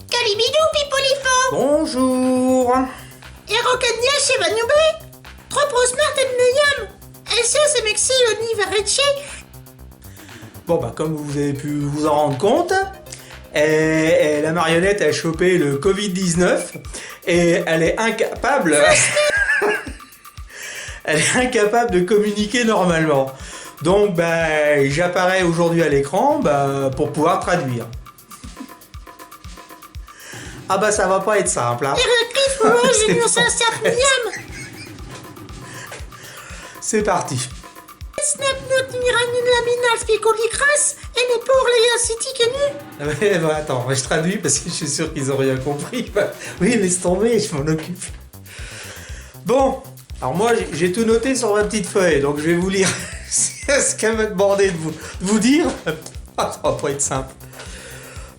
Calibidou, Pipolifo. Bonjour. Erokadnia Chevanube. Trop smart et Neyam. Elso c'est Mexi Oni Vareche. Bon bah comme vous avez pu vous en rendre compte, la marionnette a chopé le Covid-19 et elle est incapable... elle est incapable de communiquer normalement. Donc bah j'apparais aujourd'hui à l'écran pour pouvoir traduire. Ah bah ça va pas être simple hein. C'est parti. Ouais, bah, attends, je traduis parce que je suis sûr qu'ils ont rien compris. Oui, laisse tomber, je m'en occupe. Bon, alors moi j'ai tout noté sur ma petite feuille, donc je vais vous lire ce qu'elle m'a demandé de vous dire. Ah, ça va pas être simple.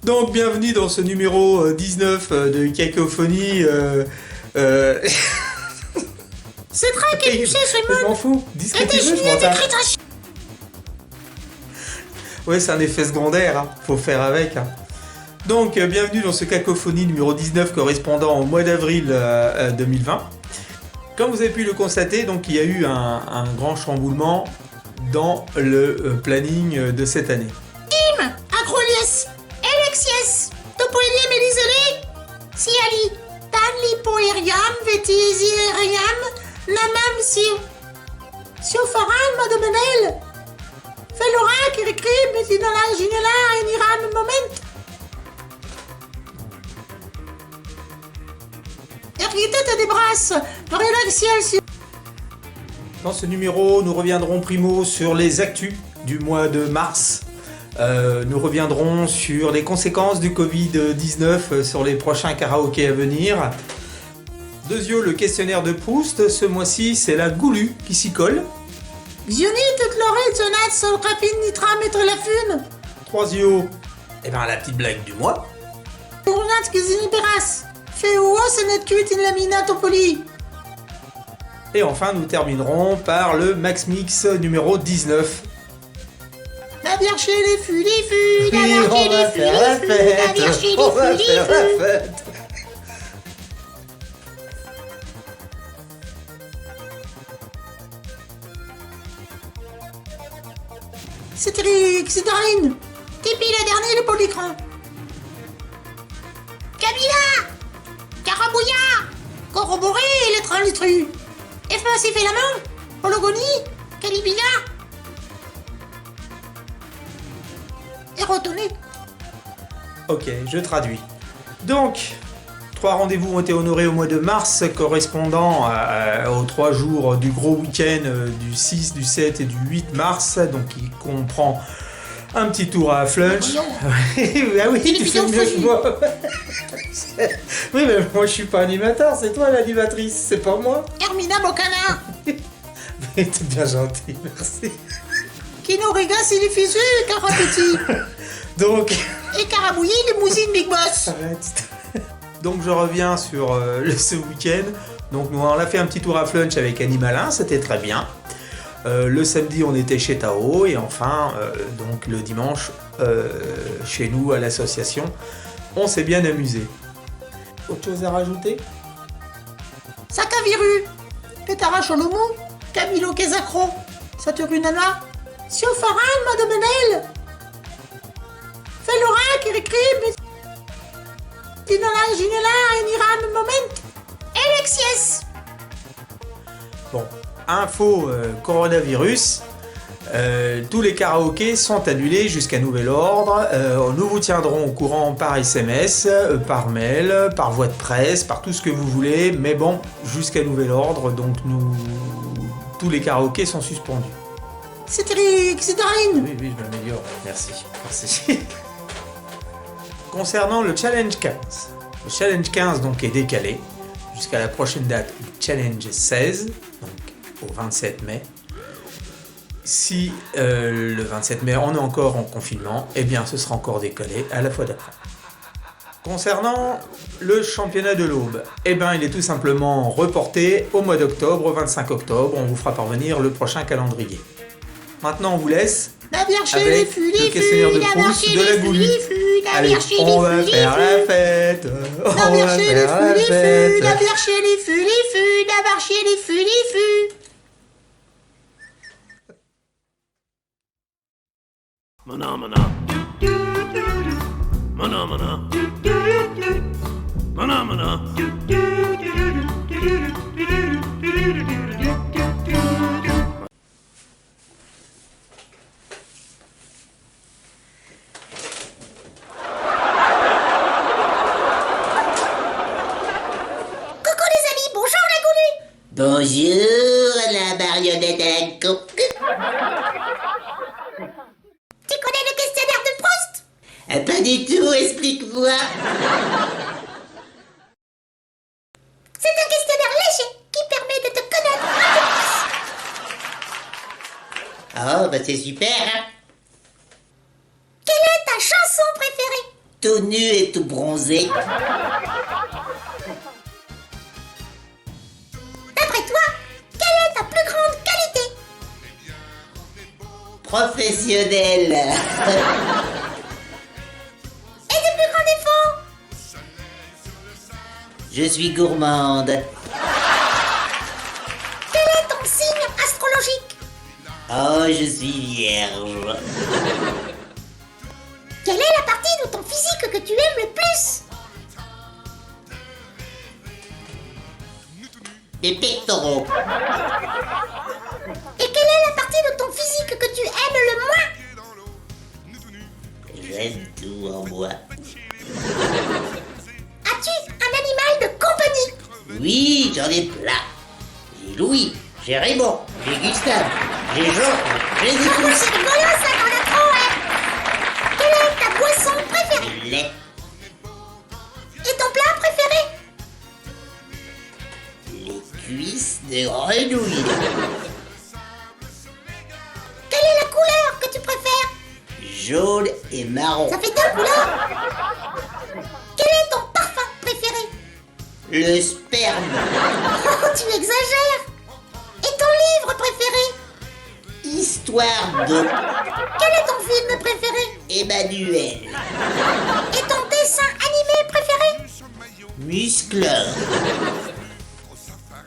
Donc bienvenue dans ce numéro 19 de Cacophonie. C'est très que tu sais, Je m'en fous. Dis ce que tu veux, je m'en tape. Ouais, c'est un effet secondaire, hein. Faut faire avec. Hein. Donc, bienvenue dans ce Cacophonie numéro 19 correspondant au mois d'avril 2020. Comme vous avez pu le constater, donc il y a eu un grand chamboulement dans le planning de cette année. Tim, Acrolies, Alexies, Topoelium Elisele, Siali, Tanli Poeriam, Vetisiriam, Namam Siofaran, Madomenel, Felora, Kirikrim, Metinola, Ginela, Eniram, Moment. Erguitete des brasses, Relaxiel. Dans ce numéro, nous reviendrons primo sur les actus du mois de mars. Nous reviendrons sur les conséquences du Covid-19 sur les prochains karaokés à venir. Deuxièmement, le questionnaire de Proust. Ce mois-ci, c'est la Goulue qui s'y colle. Xionite, Chloride, Sonate, Solcrapine, Nitram, Mettre la Fune. Troisièmement, la petite blague du mois. Tournat, Kiziniperas. Féo, Senetcut, in Lamina, Topoli. Et enfin, nous terminerons par le Max Mix numéro 19. La Vierge et les fûts, la Vierge et les fûts, la Vierge et les fûts. C'était Xidarine. Tipi la dernière, le pot d'écran. Kabila. Carabouya. Corroboré, lettre litru. Effacé fait la main. Pologonie. Calibila. Érotonné. Ok, je traduis. Donc, 3 rendez-vous ont été honorés au mois de mars, correspondant aux 3 jours du gros week-end du 6, du 7 et du 8 mars, donc il comprend un petit tour à Flunch. Ah oui, tu fais mieux que moi. Oui, mais moi je suis pas animateur, c'est toi l'animatrice, c'est pas moi. Hermina Bocana. Mais t'es bien gentil, merci. Kino Riga, c'est les fisus, Carapeti. Donc... Et Carabouillis, les mousines Big Boss. Arrête. Donc je reviens sur ce week-end. Donc nous on a fait un petit tour à Flunch avec Animalin, c'était très bien. Le samedi on était chez Tao et enfin donc le dimanche chez nous à l'association. On s'est bien amusé. Autre chose à rajouter? Sakaviru, Petara Cholomou, Camilo Kezakro, Saturnana, Siofaran, Madomenel, Felora, Kirikrim, Tinola, Ginela, Eniram, Moment, Alexies. Bon, info coronavirus. Tous les karaokés sont annulés jusqu'à nouvel ordre. Nous vous tiendrons au courant par SMS, par mail, par voie de presse, par tout ce que vous voulez. Mais bon, jusqu'à nouvel ordre, donc tous les karaokés sont suspendus. C'est Eric, c'est Darine. Oui, je m'améliore. Merci. Concernant le Challenge 15. Le Challenge 15 donc est décalé jusqu'à la prochaine date du Challenge 16, donc au 27 mai. Si le 27 mai on est encore en confinement, eh bien ce sera encore décalé à la fois d'après. Concernant le championnat de l'Aube, eh bien il est tout simplement reporté au mois d'octobre, au 25 octobre. On vous fera parvenir le prochain calendrier. Maintenant on vous laisse avec le questionnaire de Proust de la Gouline. Allez, on va faire la fête. On va faire la fête. Mana mana. Mana mana. Mana mana. Bonjour, la marionnette à la coque. Tu connais le questionnaire de Proust? Pas du tout, explique-moi. C'est un questionnaire léger qui permet de te connaître un peu plus. Oh, bah c'est super, hein. Quelle est ta chanson préférée? Tout nu et tout bronzé. D'après toi, quelle est ta plus grande qualité? Professionnel. Et tes plus grands défauts? Je suis gourmande. Quel est ton signe astrologique? Oh, je suis vierge. Quelle est la partie de ton physique que tu aimes le plus? Des pectoraux. Et quelle est la partie de ton physique que tu aimes le moins? J'aime tout en moi. As-tu un animal de compagnie? Oui, j'en ai plein. J'ai Louis, j'ai Raymond, j'ai Gustave, j'ai Jean, j'ai C'est tous. rigolo ça, t'en as trop, hein? Quelle est ta boisson préférée? Le lait, Et ton plat préféré? les cuisses de grenouille. Quelle est la couleur que tu préfères? Jaune et marron. Ça fait deux couleurs. Quel est ton parfum préféré? Le sperme. Oh, tu exagères. Et ton livre préféré? Histoire de Quel est ton film préféré? Emmanuel. Et ton dessin animé préféré? Muscleur.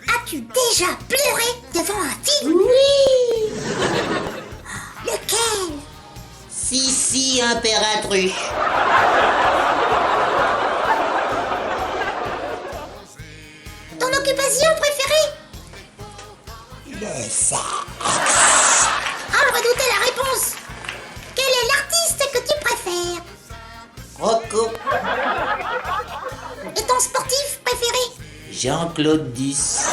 As-tu déjà pleuré devant un film? Oui. Lequel? Sissi impératrice. Ton occupation préférée? Le sexe. Ah, on redoutait la réponse. Quel est l'artiste que tu préfères? Rocco. Et ton sportif préféré? Jean-Claude Duss.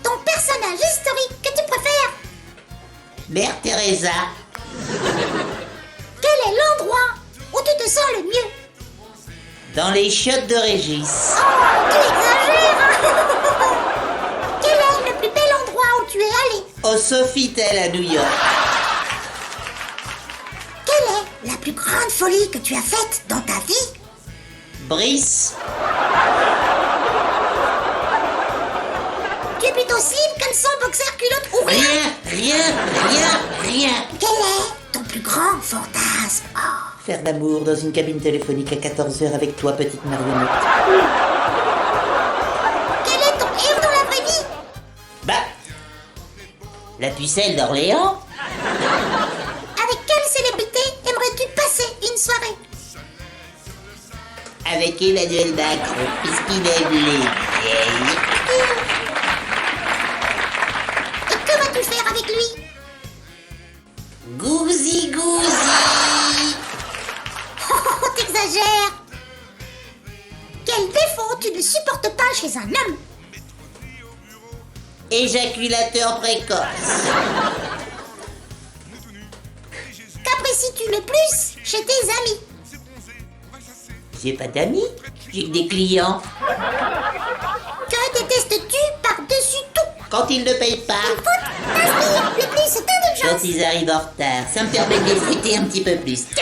Ton personnage historique que tu préfères? Mère Teresa. Quel est l'endroit où tu te sens le mieux? Dans les chiottes de Régis. Oh, tu exagères. Quel est le plus bel endroit où tu es allé? Au Sofitel à New York. Quelle est la plus grande folie que tu as faite dans ta vie? Brice. Tu es plutôt slip, caleçon, boxer, culotte ou rien? Rien. Quel est ton plus grand fantasme? Oh. Faire l'amour dans une cabine téléphonique à 14h avec toi, petite marionnette. Quel est ton héros dans la vraie vie? Bah, la pucelle d'Orléans. Avec quelle célébrité aimerais-tu passer une soirée? Avec Emmanuel Macron, puisqu'il aime les vieilles. gousi. Oh, t'exagères. Quel défaut tu ne supportes pas chez un homme? Éjaculateur précoce. Qu'apprécies-tu le plus chez tes amis? J'ai pas d'amis, j'ai que des clients. Que détestes-tu par-dessus tout? Quand ils ne payent pas, Une faute t'inspire le plus quand d'indulgence. ils arrivent en retard, ça me permet de les fouetter un petit peu plus. Que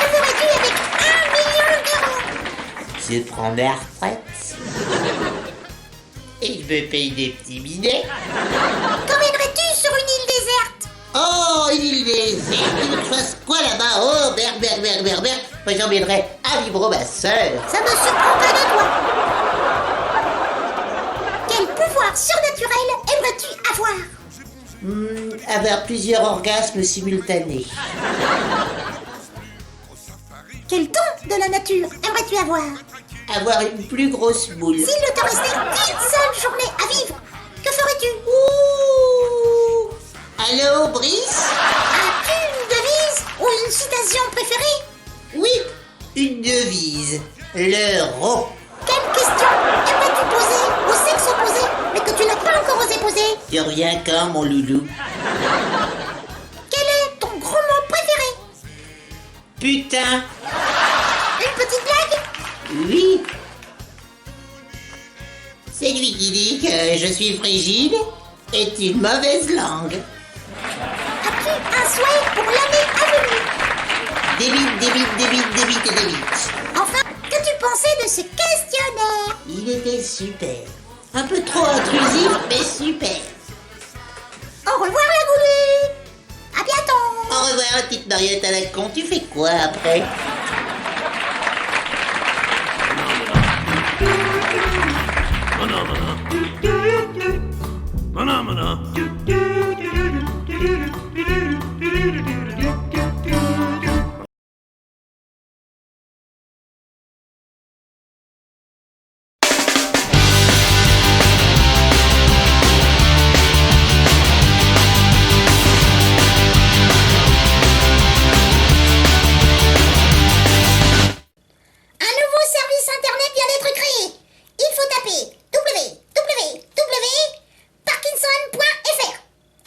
ferais-tu avec 1 million d'euros? Je prends ma retraite. Et je me paye des petits bidets. Qu'emmènerais-tu sur une île déserte? Oh, une île déserte, il me fasse quoi là-bas? Oh, berg. Moi j'emmènerais à vivre ma sœur. Ça me surprend pas de toi. Quel pouvoir surnaturel aimerais-tu avoir? Avoir plusieurs orgasmes simultanés. Quel don de la nature aimerais-tu avoir? Avoir une plus grosse boule. S'il ne te restait qu'une seule journée à vivre, que ferais-tu? Ouh. Allô, Brice? As-tu une devise ou une citation préférée? Oui, une devise. L'euro. Quelle question aimerais-tu poser au sexe opposé, mais que tu n'as pas encore osé poser? Tu reviens quand, mon loulou? Quel est ton gros mot préféré? Putain. Une petite blague? Oui. C'est lui qui dit que je suis frigide est une mauvaise langue. As-tu un souhait pour l'année à venir? Débite. Enfin, qu'as-tu pensé de ce questionnaire? Il était super. Un peu trop intrusif, mais super. Au revoir la goulue. À bientôt. Au revoir, la petite Mariette à la con. Tu fais quoi après? Un nouveau service internet vient d'être créé. Il faut taper www.parkinson.fr.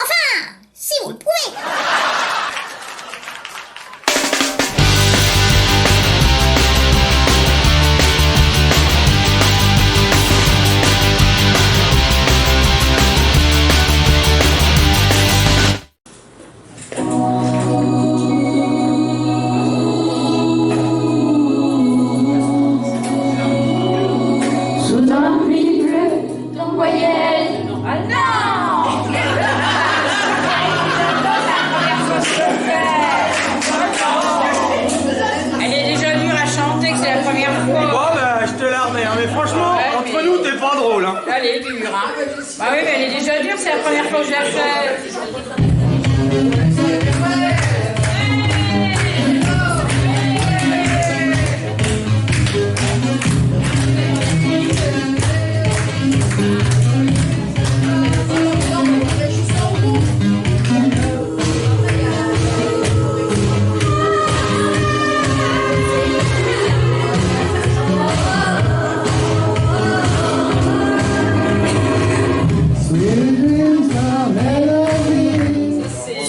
Enfin, si vous le pouvez. Soudain, il pleut, ton voyelle. Ah non! Elle est déjà dure à chanter, que c'est la première fois. Bon, bah, je te la remets, hein, mais franchement, Ouais, entre mais- nous, t'es pas drôle, hein. Elle est dure, hein. Bah oui, mais elle est déjà dure, c'est la première fois que je la fais.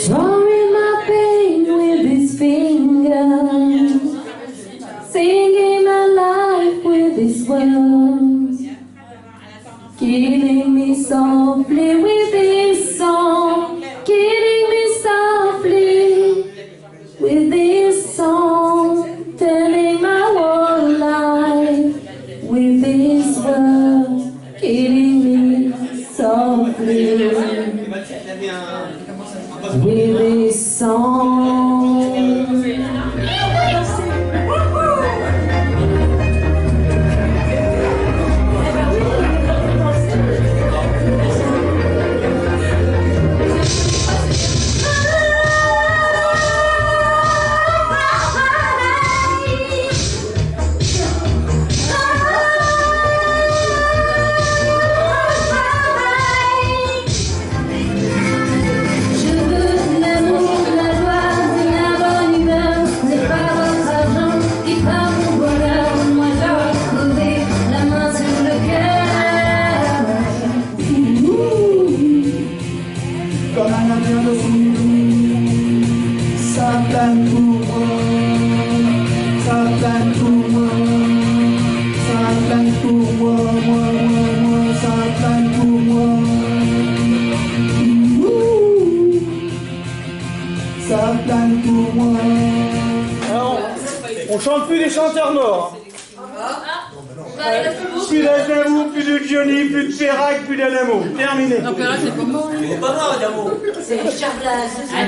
Drawing my pain with his fingers, singing my life with his words, killing me softly with his song, killing me softly with his song, telling my whole life with his words, killing me softly with his song. On chante plus des chanteurs morts. Plus d'Adamo, plus de Johnny, plus de Perrac, plus d'Adamo. Terminé. Non, Perrac, c'est pas mort. Il est pas mort, Adamo. C'est Richard Blas. Ah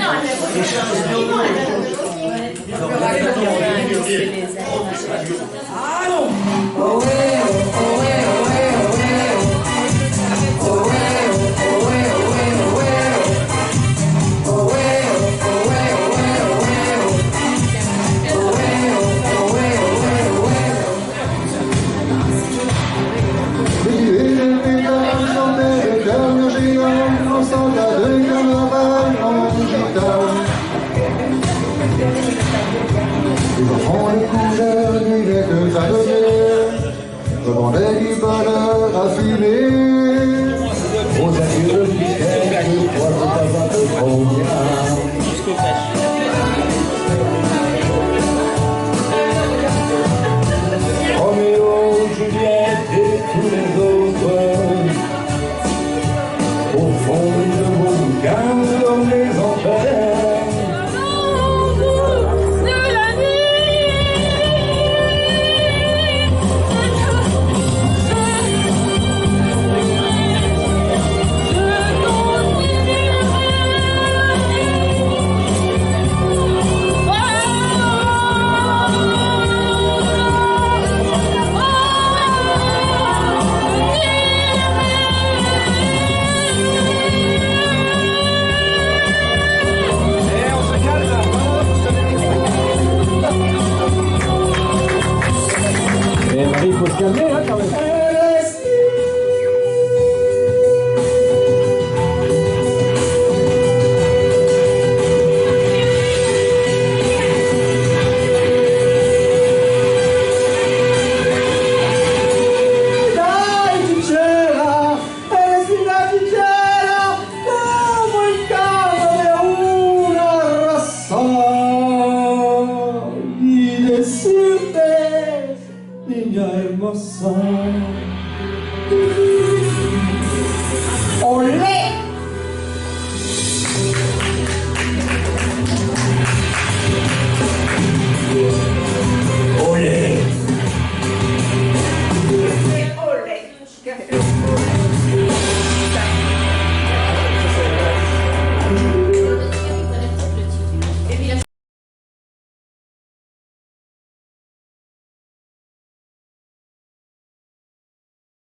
non, Les enfants les couleurs disaient que ça donnait, demandaient du bonheur à fumer. Aux adieux du ciel, je crois que ça va te trop bien. Roméo, Juliette et tous les autres, au fond de vos bouquins, comme les enfers.